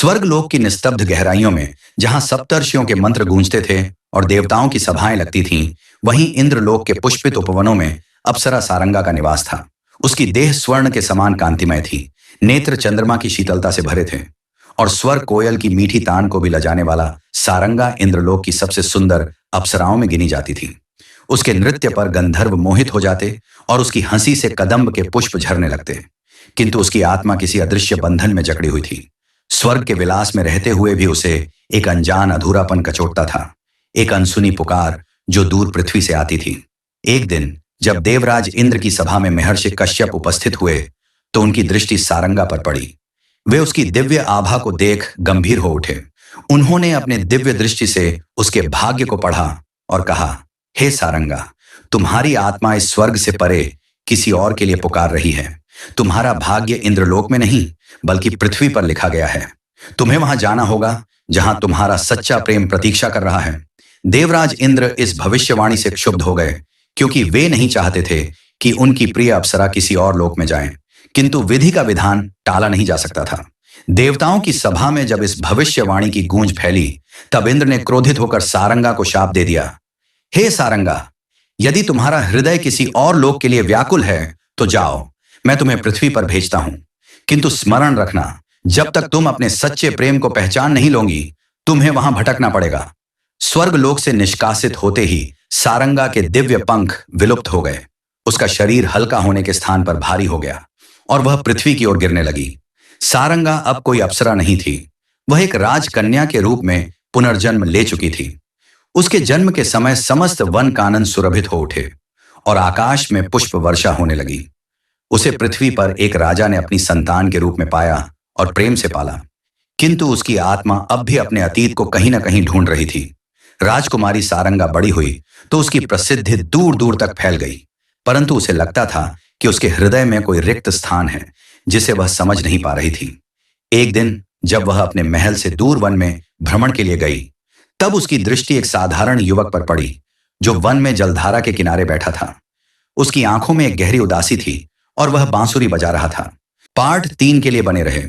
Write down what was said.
स्वर्गलोक की निस्तब्ध गहराइयों में जहां सप्तर्षियों के मंत्र गूंजते थे और देवताओं की सभाएं लगती थीं, वहीं इंद्रलोक के पुष्पित उपवनों में अप्सरा सारंगा का निवास था। उसकी देह स्वर्ण के समान कांतिमय थी, नेत्र चंद्रमा की शीतलता से भरे थे और स्वर कोयल की मीठी तान को भी लजाने वाला सारंगा इंद्रलोक की सबसे सुंदर अप्सराओं में गिनी जाती थी। उसके नृत्य पर गंधर्व मोहित हो जाते और उसकी हंसी से कदम्ब के पुष्प झरने लगते। किंतु उसकी आत्मा किसी अदृश्य बंधन में जकड़ी हुई थी। स्वर्ग के विलास में रहते हुए भी उसे एक अनजान अधूरापन कचोटता था, एक अनसुनी पुकार जो दूर पृथ्वी से आती थी। एक दिन जब देवराज इंद्र की सभा में महर्षि कश्यप उपस्थित हुए तो उनकी दृष्टि सारंगा पर पड़ी। वे उसकी दिव्य आभा को देख गंभीर हो उठे। उन्होंने अपने दिव्य दृष्टि से उसके भाग्य को पढ़ा और कहा, हे सारंगा, तुम्हारी आत्मा इस स्वर्ग से परे किसी और के लिए पुकार रही है। तुम्हारा भाग्य इंद्रलोक में नहीं बल्कि पृथ्वी पर लिखा गया है। तुम्हें वहां जाना होगा जहां तुम्हारा सच्चा प्रेम प्रतीक्षा कर रहा है। देवराज इंद्र इस भविष्यवाणी से क्षुब्ध हो गए, क्योंकि वे नहीं चाहते थे कि उनकी प्रिय अप्सरा किसी और लोक में जाए, किंतु विधि का विधान टाला नहीं जा सकता था। देवताओं की सभा में जब इस भविष्यवाणी की गूंज फैली, तब इंद्र ने क्रोधित होकर सारंगा को शाप दे दिया, हे सारंगा, यदि तुम्हारा हृदय किसी और लोक के लिए व्याकुल है तो जाओ, मैं तुम्हें पृथ्वी पर भेजता हूं। किंतु स्मरण रखना, जब तक तुम अपने सच्चे प्रेम को पहचान नहीं लोगी, तुम्हें वहां भटकना पड़ेगा। स्वर्ग लोक से निष्कासित होते ही सारंगा के दिव्य पंख विलुप्त हो गए। उसका शरीर हल्का होने के स्थान पर भारी हो गया और वह पृथ्वी की ओर गिरने लगी। सारंगा अब कोई अप्सरा नहीं थी, वह एक राजकन्या के रूप में पुनर्जन्म ले चुकी थी। उसके जन्म के समय समस्त वन कानन सुरभित हो उठे और आकाश में पुष्प वर्षा होने लगी। उसे पृथ्वी पर एक राजा ने अपनी संतान के रूप में पाया और प्रेम से पाला, किंतु उसकी आत्मा अब भी अपने अतीत को कहीं ना कहीं ढूंढ रही थी। राजकुमारी सारंगा बड़ी हुई तो उसकी प्रसिद्धि दूर दूर तक फैल गई, परंतु उसे लगता था कि उसके हृदय में कोई रिक्त स्थान है जिसे वह समझ नहीं पा रही थी। एक दिन जब वह अपने महल से दूर वन में भ्रमण के लिए गई, तब उसकी दृष्टि एक साधारण युवक पर पड़ी जो वन में जलधारा के किनारे बैठा था। उसकी आंखों में एक गहरी उदासी थी और वह बांसुरी बजा रहा था। पार्ट 3 के लिए बने रहे।